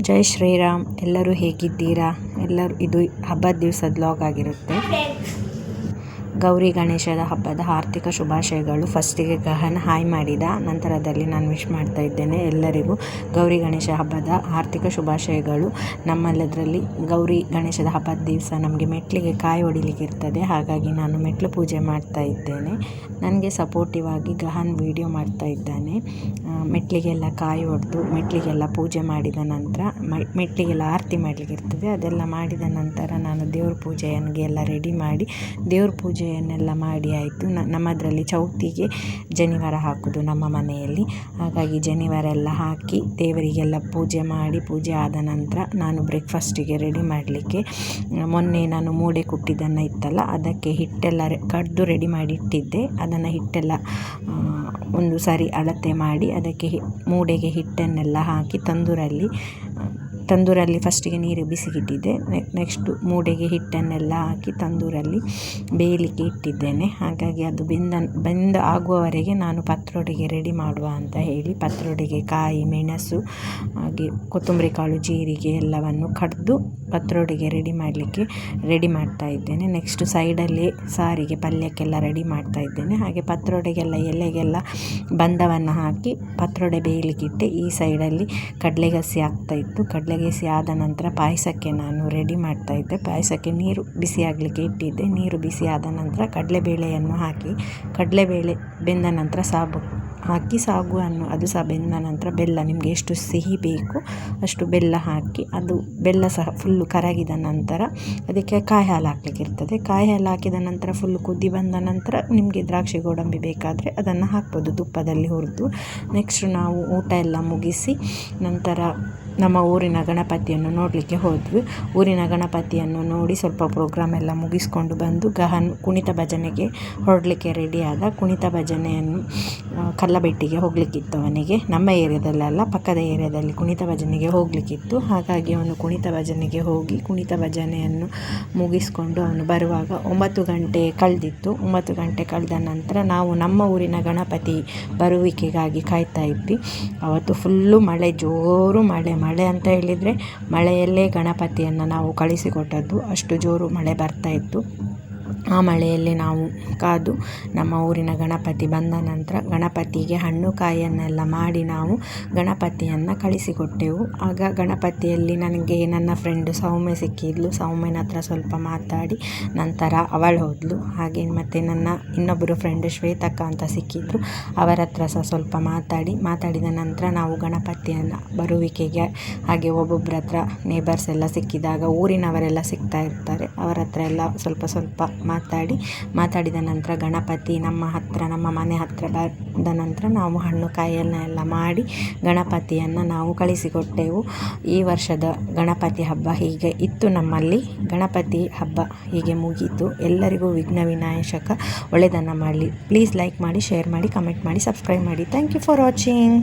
ಜೈ ಶ್ರೀರಾಮ್. ಎಲ್ಲರೂ ಹೇಗಿದ್ದೀರಾ? ಎಲ್ಲರೂ ಇದು ಹಬ್ಬದ ದಿವಸದ ವ್ಲಾಗ್ ಆಗಿರುತ್ತೆ. ಗೌರಿ ಗಣೇಶದ ಹಬ್ಬದ ಆರ್ಥಿಕ ಶುಭಾಶಯಗಳು. ಫಸ್ಟಿಗೆ ಗಹನ್ ಹಾಯ್ ಮಾಡಿದ ನಂತರದಲ್ಲಿ ನಾನು ವಿಶ್ ಮಾಡ್ತಾ ಇದ್ದೇನೆ ಎಲ್ಲರಿಗೂ ಗೌರಿ ಗಣೇಶ ಹಬ್ಬದ ಆರ್ಥಿಕ ಶುಭಾಶಯಗಳು. ನಮ್ಮಲ್ಲದರಲ್ಲಿ ಗೌರಿ ಗಣೇಶದ ಹಬ್ಬದ ದಿವಸ ನಮಗೆ ಮೆಟ್ಲಿಗೆ ಕಾಯಿ ಹೊಡಿಲಿಕ್ಕೆ ಇರ್ತದೆ, ಹಾಗಾಗಿ ನಾನು ಮೆಟ್ಲು ಪೂಜೆ ಮಾಡ್ತಾ ಇದ್ದೇನೆ. ನನಗೆ ಸಪೋರ್ಟಿವ್ ಆಗಿ ಗಹನ್ ವಿಡಿಯೋ ಮಾಡ್ತಾ ಇದ್ದಾನೆ. ಮೆಟ್ಲಿಗೆಲ್ಲ ಕಾಯಿ ಹೊಡೆದು ಮೆಟ್ಲಿಗೆಲ್ಲ ಪೂಜೆ ಮಾಡಿದ ನಂತರ ಮೆಟ್ಲಿಗೆಲ್ಲ ಆರತಿ ಮಾಡಲಿಕ್ಕೆ ಇರ್ತದೆ, ಅದೆಲ್ಲ ಮಾಡಿದ ನಂತರ ನಾನು ದೇವ್ರ ಪೂಜೆಯನ್ನೆಲ್ಲ ರೆಡಿ ಮಾಡಿ ದೇವ್ರ ಪೂಜೆಯನ್ನೆಲ್ಲ ಮಾಡಿ ಆಯಿತು. ನಮ್ಮದರಲ್ಲಿ ಚೌತಿಗೆ ಜನಿವಾರ ಹಾಕೋದು ನಮ್ಮ ಮನೆಯಲ್ಲಿ, ಹಾಗಾಗಿ ಜನಿವಾರ ಎಲ್ಲ ಹಾಕಿ ದೇವರಿಗೆಲ್ಲ ಪೂಜೆ ಮಾಡಿ ಪೂಜೆ ಆದ ನಂತರ ನಾನು ಬ್ರೇಕ್ಫಾಸ್ಟಿಗೆ ರೆಡಿ ಮಾಡಲಿಕ್ಕೆ ಮೊನ್ನೆ ನಾನು ಮೂಡೆ ಕುಟ್ಟಿದ್ದನ್ನು ಇತ್ತಲ್ಲ ಅದಕ್ಕೆ ಹಿಟ್ಟೆಲ್ಲ ಕಡ್ದು ರೆಡಿ ಮಾಡಿ ಇಟ್ಟಿದ್ದೆ. ಅದನ್ನು ಹಿಟ್ಟೆಲ್ಲ ಒಂದು ಸಾರಿ ಅಳತೆ ಮಾಡಿ ಅದಕ್ಕೆ ಮೂಡೆಗೆ ಹಿಟ್ಟನ್ನೆಲ್ಲ ಹಾಕಿ ತಂದೂರಲ್ಲಿ ಫಸ್ಟಿಗೆ ನೀರು ಬಿಸಿಗಿಟ್ಟಿದ್ದೆ. ನೆಕ್ಸ್ಟು ಮೂಡೆಗೆ ಹಿಟ್ಟನ್ನೆಲ್ಲ ಹಾಕಿ ತಂದೂರಲ್ಲಿ ಬೇಯಲಿಕ್ಕೆ ಇಟ್ಟಿದ್ದೇನೆ. ಹಾಗಾಗಿ ಅದು ಬೆಂದ ಆಗುವವರೆಗೆ ನಾನು ಪತ್ರೊಡೆಗೆ ರೆಡಿ ಮಾಡುವ ಅಂತ ಹೇಳಿ ಪತ್ರೊಡೆಗೆ ಕಾಯಿ, ಮೆಣಸು, ಹಾಗೆ ಕೊತ್ತಂಬರಿ ಕಾಳು, ಜೀರಿಗೆ ಎಲ್ಲವನ್ನು ಕಡ್ದು ಪತ್ರೊಡೆಗೆ ರೆಡಿ ಮಾಡ್ತಾ ಇದ್ದೇನೆ. ನೆಕ್ಸ್ಟು ಸೈಡಲ್ಲಿ ಸಾರಿಗೆ ಪಲ್ಯಕ್ಕೆಲ್ಲ ರೆಡಿ ಮಾಡ್ತಾ ಇದ್ದೇನೆ. ಹಾಗೆ ಪತ್ರೊಡೆಗೆಲ್ಲ ಎಲೆಗೆಲ್ಲ ಬಂದವನ್ನು ಹಾಕಿ ಪತ್ರೊಡೆ ಬೇಯಲಿಕ್ಕಿಟ್ಟೆ. ಈ ಸೈಡಲ್ಲಿ ಕಡಲೆಗಸಿ ಆಗ್ತಾಯಿತ್ತು. ಕಡಲೆಗಸಿ ಆದ ನಂತರ ಪಾಯಸಕ್ಕೆ ನಾನು ರೆಡಿ ಮಾಡ್ತಾ ಇದ್ದೆ. ಪಾಯಸಕ್ಕೆ ನೀರು ಬಿಸಿ ಆಗಲಿಕ್ಕೆ ಇಟ್ಟಿದ್ದೆ. ನೀರು ಬಿಸಿ ಆದ ನಂತರ ಕಡಲೆಬೇಳೆಯನ್ನು ಹಾಕಿ ಕಡಲೆಬೇಳೆ ಬೆಂದ ನಂತರ ಸಾಗುವನ್ನು ಅದು ಸಹ ಬೆಂದ ನಂತರ ಬೆಲ್ಲ, ನಿಮಗೆ ಎಷ್ಟು ಸಿಹಿ ಬೇಕು ಅಷ್ಟು ಬೆಲ್ಲ ಹಾಕಿ ಅದು ಬೆಲ್ಲ ಸಹ ಫುಲ್ಲು ಕರಗಿದ ನಂತರ ಅದಕ್ಕೆ ಕಾಯಿ ಹಾಲು ಹಾಕಲಿಕ್ಕೆ ಇರ್ತದೆ. ಕಾಯಿ ಹಾಲು ಹಾಕಿದ ನಂತರ ಫುಲ್ಲು ಕುದಿ ಬಂದ ನಂತರ ನಿಮಗೆ ದ್ರಾಕ್ಷಿ ಗೋಡಂಬಿ ಬೇಕಾದರೆ ಅದನ್ನು ಹಾಕ್ಬೋದು ತುಪ್ಪದಲ್ಲಿ ಹುರಿದು. ನೆಕ್ಸ್ಟ್ ನಾವು ಊಟ ಎಲ್ಲ ಮುಗಿಸಿ ನಂತರ ನಮ್ಮ ಊರಿನ ಗಣಪತಿಯನ್ನು ನೋಡಲಿಕ್ಕೆ ಹೋದ್ವಿ. ಊರಿನ ಗಣಪತಿಯನ್ನು ನೋಡಿ ಸ್ವಲ್ಪ ಪ್ರೋಗ್ರಾಮ್ ಎಲ್ಲ ಮುಗಿಸ್ಕೊಂಡು ಬಂದು ಗಹನ್ ಕುಣಿತ ಭಜನೆಗೆ ಹೊರಡಲಿಕ್ಕೆ ರೆಡಿ ಆದ. ಕುಣಿತ ಭಜನೆಯನ್ನು ಕಲ್ಲಬೆಟ್ಟಿಗೆ ಹೋಗಲಿಕ್ಕಿತ್ತು ಅವನಿಗೆ. ನಮ್ಮ ಏರಿಯಾದಲ್ಲ, ಪಕ್ಕದ ಏರಿಯಾದಲ್ಲಿ ಕುಣಿತ ಭಜನೆಗೆ ಹೋಗಲಿಕ್ಕಿತ್ತು. ಹಾಗಾಗಿ ಅವನು ಕುಣಿತ ಭಜನೆಗೆ ಹೋಗಿ ಕುಣಿತ ಭಜನೆಯನ್ನು ಮುಗಿಸ್ಕೊಂಡು ಅವನು ಬರುವಾಗ 9 ಗಂಟೆ ಕಳೆದಿತ್ತು. 9 ಗಂಟೆ ಕಳೆದ ನಂತರ ನಾವು ನಮ್ಮ ಊರಿನ ಗಣಪತಿ ಬರುವಿಕೆಗಾಗಿ ಕಾಯ್ತಾ ಇದ್ವಿ. ಅವತ್ತು ಫುಲ್ಲು ಮಳೆ, ಜೋರು ಮಳೆ ಅಂತ ಹೇಳಿದರೆ ಮಳೆಯಲ್ಲೇ ಗಣಪತಿಯನ್ನು ನಾವು ಕಳಿಸಿಕೊಟ್ಟದ್ದು, ಅಷ್ಟು ಜೋರು ಮಳೆ ಬರ್ತಾ ಇತ್ತು. ಆ ಮಳೆಯಲ್ಲಿ ನಾವು ಕಾದು ನಮ್ಮ ಊರಿನ ಗಣಪತಿ ಬಂದ ನಂತರ ಗಣಪತಿಗೆ ಹಣ್ಣು ಕಾಯಿಯನ್ನೆಲ್ಲ ಮಾಡಿ ನಾವು ಗಣಪತಿಯನ್ನು ಕಳಿಸಿಕೊಟ್ಟೆವು. ಆಗ ಗಣಪತಿಯಲ್ಲಿ ನನಗೆ ನನ್ನ ಫ್ರೆಂಡು ಸೌಮ್ಯ ಸಿಕ್ಕಿದ್ಲು. ಸೌಮ್ಯನ ಹತ್ರ ಸ್ವಲ್ಪ ಮಾತಾಡಿ ನಂತರ ಅವಳು ಹೋದ್ಲು. ಹಾಗೆ ಮತ್ತು ನನ್ನ ಇನ್ನೊಬ್ಬರು ಫ್ರೆಂಡ್ ಶ್ವೇತಕ್ಕ ಅಂತ ಸಿಕ್ಕಿದ್ರು, ಅವರ ಹತ್ರ ಸಹ ಸ್ವಲ್ಪ ಮಾತಾಡಿದ ನಂತರ ನಾವು ಗಣಪತಿಯನ್ನು ಬರುವಿಕೆಗೆ ಹಾಗೆ ಒಬ್ಬೊಬ್ಬರ ಹತ್ರ ನೇಬರ್ಸ್ ಎಲ್ಲ ಸಿಕ್ಕಿದಾಗ ಊರಿನವರೆಲ್ಲ ಸಿಗ್ತಾ ಇರ್ತಾರೆ, ಅವರ ಹತ್ರ ಎಲ್ಲ ಸ್ವಲ್ಪ ಮಾತಾಡಿದ ನಂತರ ಗಣಪತಿ ನಮ್ಮ ಮನೆ ಹತ್ರ ಬಂದ ನಂತರ ನಾವು ಹಣ್ಣು ಕಾಯಿಯನ್ನೆಲ್ಲ ಮಾಡಿ ಗಣಪತಿಯನ್ನು ನಾವು ಕಳಿಸಿಕೊಟ್ಟೆವು. ಈ ವರ್ಷದ ಗಣಪತಿ ಹಬ್ಬ ಹೀಗೆ ಇತ್ತು. ನಮ್ಮಲ್ಲಿ ಗಣಪತಿ ಹಬ್ಬ ಹೀಗೆ ಮುಗೀತು. ಎಲ್ಲರಿಗೂ ವಿಘ್ನ ವಿನಾಯಕ ಒಳ್ಳೆಯದನ್ನು ಮಾಡಲಿ. ಪ್ಲೀಸ್ ಲೈಕ್ ಮಾಡಿ, ಶೇರ್ ಮಾಡಿ, ಕಮೆಂಟ್ ಮಾಡಿ, ಸಬ್ಸ್ಕ್ರೈಬ್ ಮಾಡಿ. Thank you for watching.